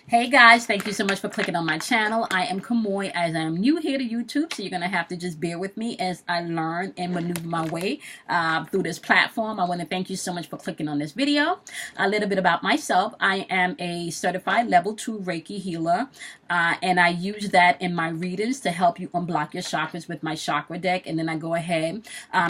Hey guys, thank you so much for clicking on my channel. I am Kamoy, as I am new here to YouTube, so you're going to have to just bear with me as I learn and maneuver my way through this platform. I want to thank you so much for clicking on this video. A little bit about myself. I am a certified level 2 Reiki healer, and I use that in my readings to help you unblock your chakras with my chakra deck, and then I go ahead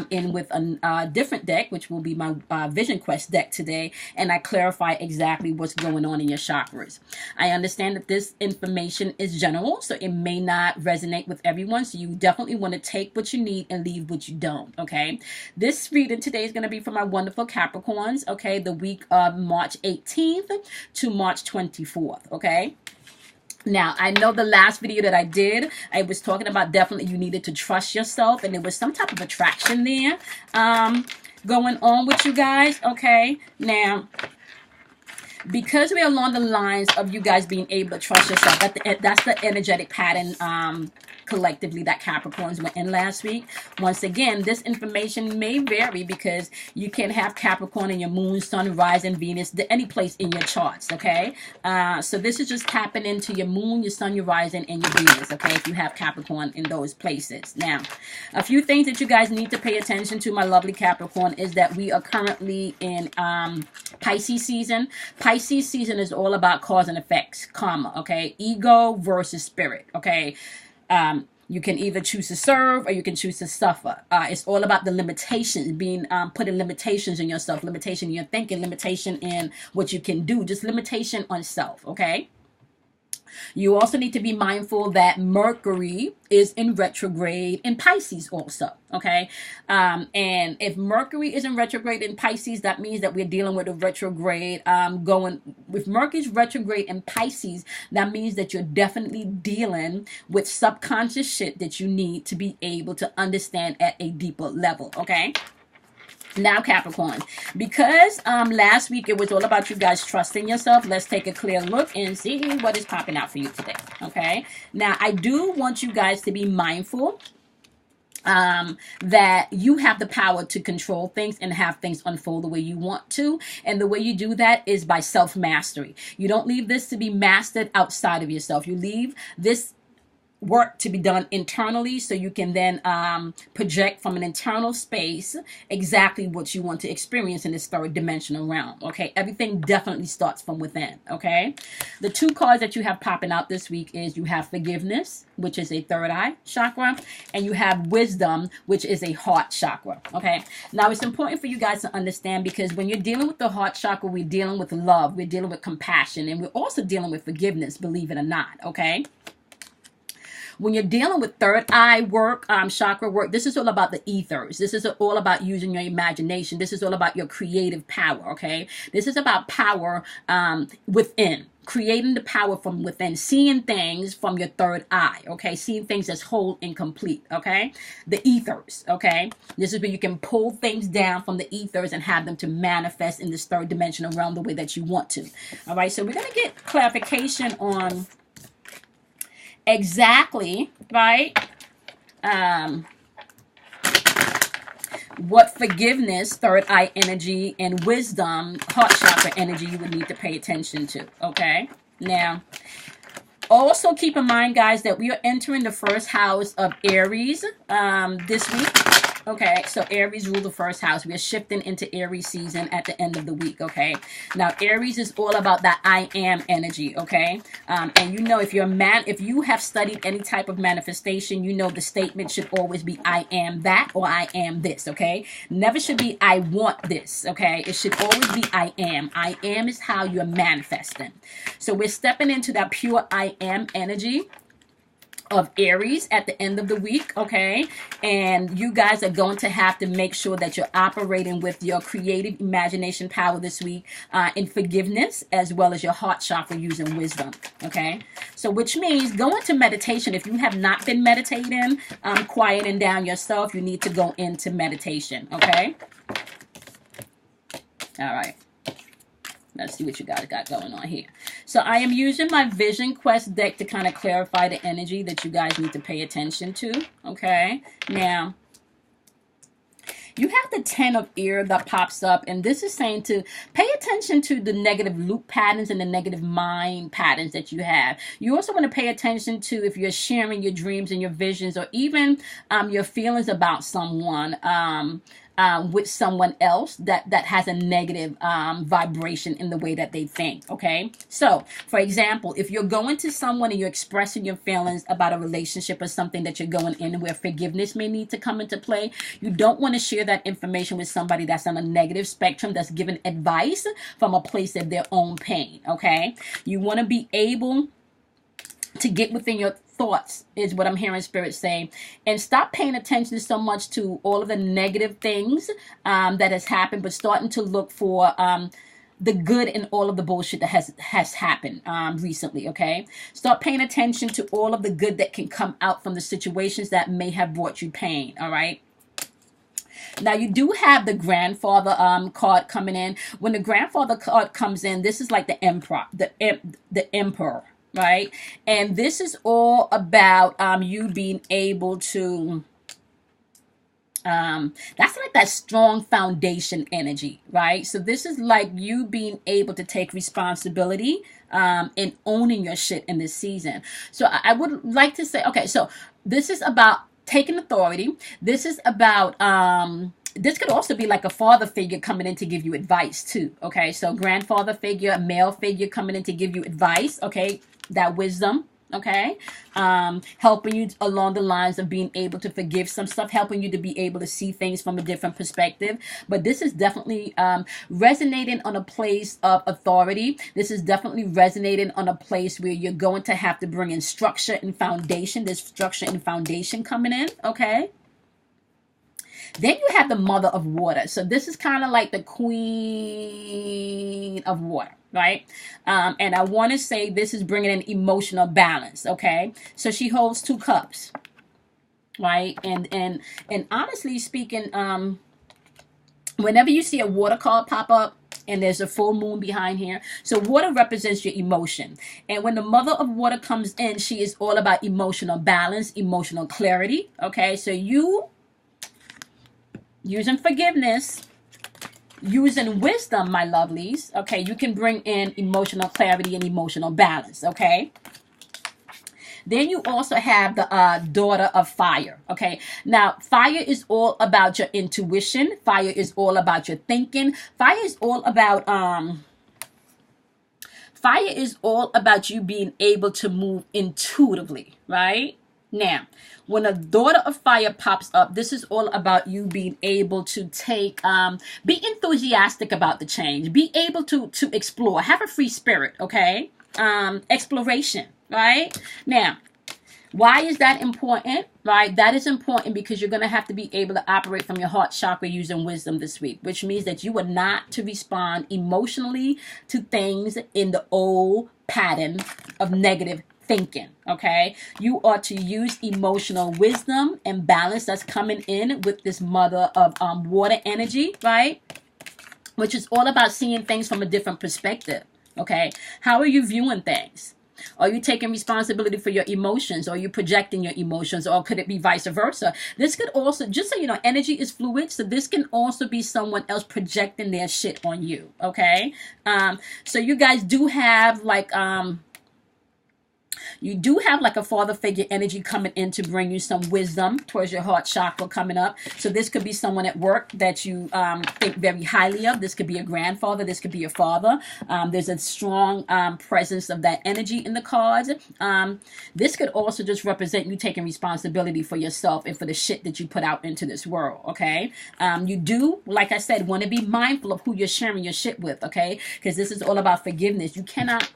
in with a different deck, which will be my Vision Quest deck today, and I clarify exactly what's going on in your chakras. I understand that this information is general, so it may not resonate with everyone. So you definitely want to take what you need and leave what you don't. Okay. This reading today is going to be for my wonderful Capricorns. Okay. The week of March 18th to March 24th. Okay. Now, I know the last video that I did, I was talking about definitely you needed to trust yourself, and there was some type of attraction there going on with you guys. Okay. Now, because we're along the lines of you guys being able to trust yourself, that's the energetic pattern collectively that Capricorns were in last week. Once again, this information may vary because you can have Capricorn in your moon, sun, rising, Venus, any place in your charts, okay? So this is just tapping into your moon, your sun, your rising, and your Venus, okay, if you have Capricorn in those places. Now, a few things that you guys need to pay attention to, my lovely Capricorn, is that we are currently in Pisces season. Pisces season is all about cause and effects, karma, okay? Ego versus spirit, okay? You can either choose to serve or you can choose to suffer. It's all about the limitations, being putting limitations in yourself, limitation in your thinking, limitation in what you can do, just limitation on self, okay? You also need to be mindful that Mercury is in retrograde in Pisces also, okay? And if Mercury is in retrograde in Pisces, that means that we're dealing with a retrograde with Mercury's retrograde in Pisces, that means that you're definitely dealing with subconscious shit that you need to be able to understand at a deeper level, okay? Now, Capricorn, because last week it was all about you guys trusting yourself, let's take a clear look and see what is popping out for you today, okay? Now, I do want you guys to be mindful that you have the power to control things and have things unfold the way you want to. And the way you do that is by self-mastery. You don't leave this to be mastered outside of yourself. You leave this work to be done internally, so you can then project from an internal space exactly what you want to experience in this third dimensional realm, okay? Everything definitely starts from within, okay? The two cards that you have popping out this week is you have forgiveness, which is a third eye chakra, and you have wisdom, which is a heart chakra, okay? Now, it's important for you guys to understand, because when you're dealing with the heart chakra, we're dealing with love, we're dealing with compassion, and we're also dealing with forgiveness, believe it or not, okay? When you're dealing with third eye work, chakra work, this is all about the ethers. This is all about using your imagination. This is all about your creative power, okay? This is about power within, creating the power from within, seeing things from your third eye, okay? Seeing things as whole and complete, okay? The ethers, okay? This is where you can pull things down from the ethers and have them to manifest in this third dimensional realm the way that you want to, all right? So we're going to get clarification on exactly, right, what forgiveness, third eye energy, and wisdom, heart chakra energy, you would need to pay attention to, okay? Now, also keep in mind, guys, that we are entering the first house of Aries this week. Okay, so Aries rule the first house. We are shifting into Aries season at the end of the week, okay? Now, Aries is all about that I am energy, okay? And you know, if you have studied any type of manifestation, you know the statement should always be I am that or I am this, okay? Never should be I want this, okay? It should always be I am. I am is how you're manifesting. So we're stepping into that pure I am energy of Aries at the end of the week, okay? And you guys are going to have to make sure that you're operating with your creative imagination power this week in forgiveness, as well as your heart chakra using wisdom, okay? So which means go into meditation. If you have not been meditating, quieting down yourself, you need to go into meditation, okay? All right. Let's see what you guys got going on here. So I am using my Vision Quest deck to kind of clarify the energy that you guys need to pay attention to. Okay. Now, you have the 10 of ear that pops up, and this is saying to pay attention to the negative loop patterns and the negative mind patterns that you have. You also want to pay attention to if you're sharing your dreams and your visions, or even your feelings about someone, with someone else that has a negative vibration in the way that they think. Okay, so for example, if you're going to someone and you're expressing your feelings about a relationship or something that you're going in where forgiveness may need to come into play, you don't want to share that information with somebody that's on a negative spectrum, that's giving advice from a place of their own pain. Okay, you want to be able to get within your thoughts, is what I'm hearing Spirit say, and stop paying attention so much to all of the negative things that has happened, but starting to look for the good in all of the bullshit that has happened recently. Okay, start paying attention to all of the good that can come out from the situations that may have brought you pain. All right. Now, you do have the grandfather card coming in. When the grandfather card comes in, this is like the emperor, the emperor, right? And this is all about you being able to, that's like that strong foundation energy, right? So this is like you being able to take responsibility and owning your shit in this season. So I would like to say, okay, so this is about taking authority. This is about this could also be like a father figure coming in to give you advice too. Okay, so grandfather figure, a male figure coming in to give you advice. Okay, that wisdom. Okay, helping you along the lines of being able to forgive some stuff, helping you to be able to see things from a different perspective. But this is definitely resonating on a place of authority. This is definitely resonating on a place where you're going to have to bring in structure and foundation. There's structure and foundation coming in. Okay. Then you have the mother of water. So this is kind of like the queen of water, right? And I want to say this is bringing in emotional balance, okay? So she holds 2 cups, right? And honestly speaking, whenever you see a water card pop up, and there's a full moon behind here. So water represents your emotion. And when the mother of water comes in, she is all about emotional balance, emotional clarity, okay? So you using forgiveness, using wisdom, my lovelies, okay, you can bring in emotional clarity and emotional balance, okay? Then you also have the daughter of fire, okay? Now, fire is all about your intuition. Fire is all about your thinking. Fire is all about you being able to move intuitively, right? Now, when a daughter of fire pops up, this is all about you being able to take, be enthusiastic about the change, be able to explore, have a free spirit, okay? Exploration, right? Now, why is that important, right? That is important because you're going to have to be able to operate from your heart chakra using wisdom this week, which means that you are not to respond emotionally to things in the old pattern of negative thinking, okay? You are to use emotional wisdom and balance that's coming in with this mother of water energy, right? Which is all about seeing things from a different perspective, okay? How are you viewing things? Are you taking responsibility for your emotions? Or are you projecting your emotions? Or could it be vice versa? This could also, just so you know, energy is fluid. So this can also be someone else projecting their shit on you, okay? So you guys do have like, you do have like a father figure energy coming in to bring you some wisdom towards your heart chakra coming up. So this could be someone at work that you think very highly of. This could be a grandfather. This could be your father. There's a strong presence of that energy in the cards. This could also just represent you taking responsibility for yourself and for the shit that you put out into this world, okay? You do, like I said, want to be mindful of who you're sharing your shit with, okay? Because this is all about forgiveness. You cannot...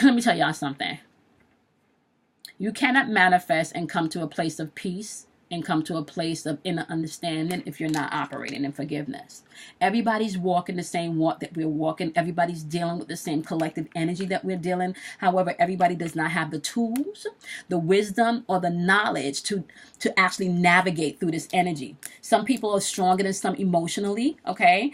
Let me tell y'all something. You cannot manifest and come to a place of peace and come to a place of inner understanding if you're not operating in forgiveness. Everybody's walking the same walk that we're walking. Everybody's dealing with the same collective energy that we're dealing. However, everybody does not have the tools, the wisdom, or the knowledge to actually navigate through this energy. Some people are stronger than some emotionally, okay?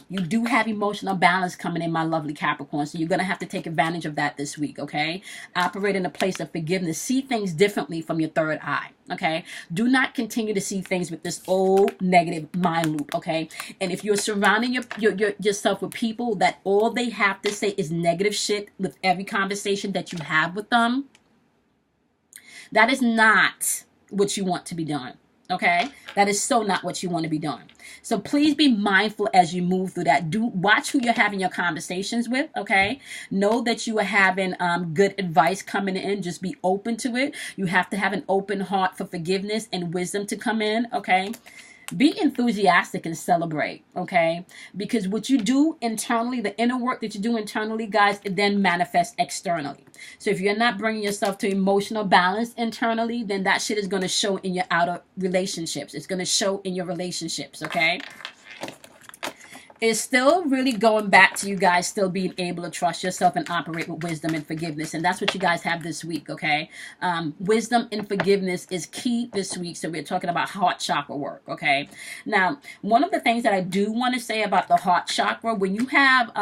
You do have emotional balance coming in, my lovely Capricorn, so you're going to have to take advantage of that this week, okay? Operate in a place of forgiveness. See things differently from your third eye, okay? Do not continue to see things with this old negative mind loop, okay? And if you're surrounding yourself with people that all they have to say is negative shit with every conversation that you have with them, that is not what you want to be doing. Okay, that is so not what you want to be doing. So please be mindful as you move through that. Do watch who you're having your conversations with. Okay, know that you are having good advice coming in. Just be open to it. You have to have an open heart for forgiveness and wisdom to come in. Okay. Be enthusiastic and celebrate, okay? Because what you do internally, the inner work that you do internally, guys, it then manifests externally. So if you're not bringing yourself to emotional balance internally, then that shit is going to show in your outer relationships. It's going to show in your relationships, okay? It's still really going back to you guys still being able to trust yourself and operate with wisdom and forgiveness. And that's what you guys have this week, okay? Wisdom and forgiveness is key this week. So we're talking about heart chakra work, okay? Now, one of the things that I do want to say about the heart chakra, when you have,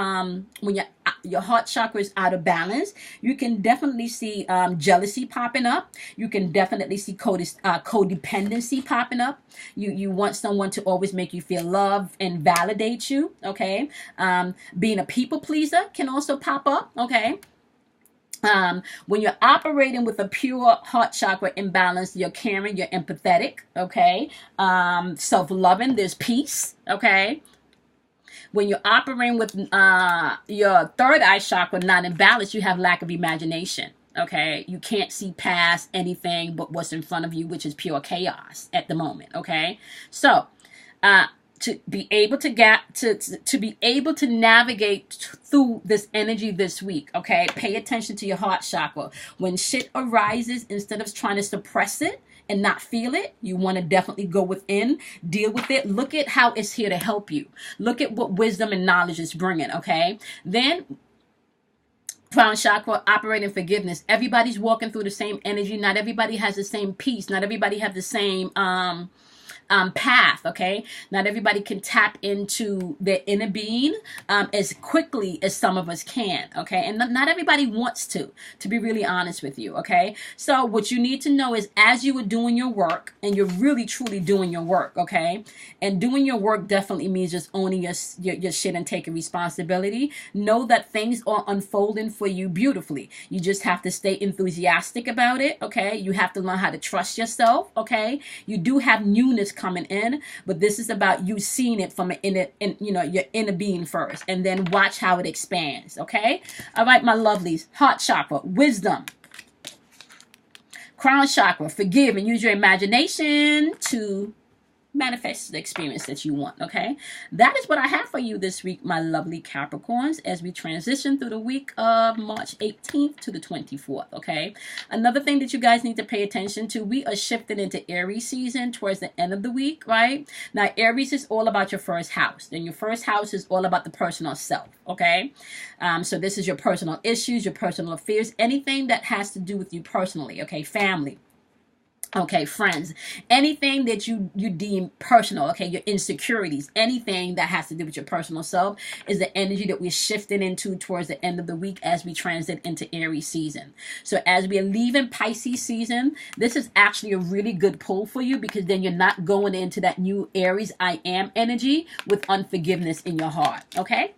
when your heart chakra is out of balance, you can definitely see jealousy popping up. You can definitely see codependency popping up. You want someone to always make you feel loved and validate you, okay? Being a people pleaser can also pop up, okay? When you're operating with a pure heart chakra imbalance, you're caring, you're empathetic, okay? Self-loving, there's peace, okay? When you're operating with your third eye chakra not in balance, you have lack of imagination. Okay, you can't see past anything but what's in front of you, which is pure chaos at the moment. Okay, so to be able to be able to navigate through this energy this week, okay, pay attention to your heart chakra. When shit arises, instead of trying to suppress it and not feel it, you want to definitely go within, deal with it. Look at how it's here to help you. Look at what wisdom and knowledge is bringing, okay? Then crown chakra, operating forgiveness. Everybody's walking through the same energy. Not everybody has the same peace. Not everybody have the same path, okay? Not everybody can tap into their inner being as quickly as some of us can, okay? And not everybody wants to be really honest with you, okay? So what you need to know is as you are doing your work, and you're really truly doing your work, okay? And doing your work definitely means just owning your shit and taking responsibility. Know that things are unfolding for you beautifully. You just have to stay enthusiastic about it, okay? You have to learn how to trust yourself, okay? You do have newness coming in, but this is about you seeing it from your inner being first, and then watch how it expands, okay? All right, my lovelies. Heart chakra, wisdom. Crown chakra, forgive and use your imagination to manifest the experience that you want, okay? That is what I have for you this week, my lovely Capricorns, as we transition through the week of March 18th to the 24th, okay? Another thing that you guys need to pay attention to, we are shifting into Aries season towards the end of the week, right? Now, Aries is all about your first house. Then your first house is all about the personal self, okay? So this is your personal issues, your personal affairs, anything that has to do with you personally, okay? Family. Okay, friends, anything that you deem personal, okay, your insecurities, anything that has to do with your personal self is the energy that we're shifting into towards the end of the week as we transit into Aries season. So as we are leaving Pisces season, this is actually a really good pull for you, because then you're not going into that new Aries I am energy with unforgiveness in your heart, okay?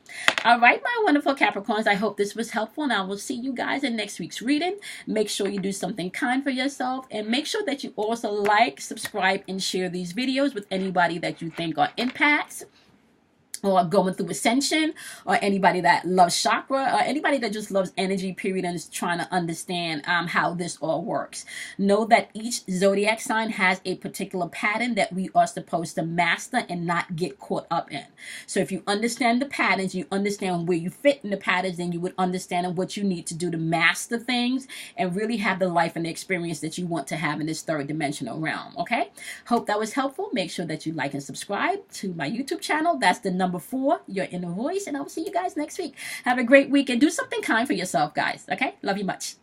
All right, my wonderful Capricorns, I hope this was helpful, and I will see you guys in next week's reading. Make sure you do something kind for yourself, and make sure that you also like, subscribe, and share these videos with anybody that you think are impacts or going through ascension, or anybody that loves chakra, or anybody that just loves energy, period, and is trying to understand how this all works. Know that each zodiac sign has a particular pattern that we are supposed to master and not get caught up in. So if you understand the patterns, you understand where you fit in the patterns, then you would understand what you need to do to master things and really have the life and the experience that you want to have in this third dimensional realm, okay? Hope that was helpful. Make sure that you like and subscribe to my YouTube channel. That's the number 4, your inner voice, and I will see you guys next week. Have a great week and do something kind for yourself, guys. Okay, love you much.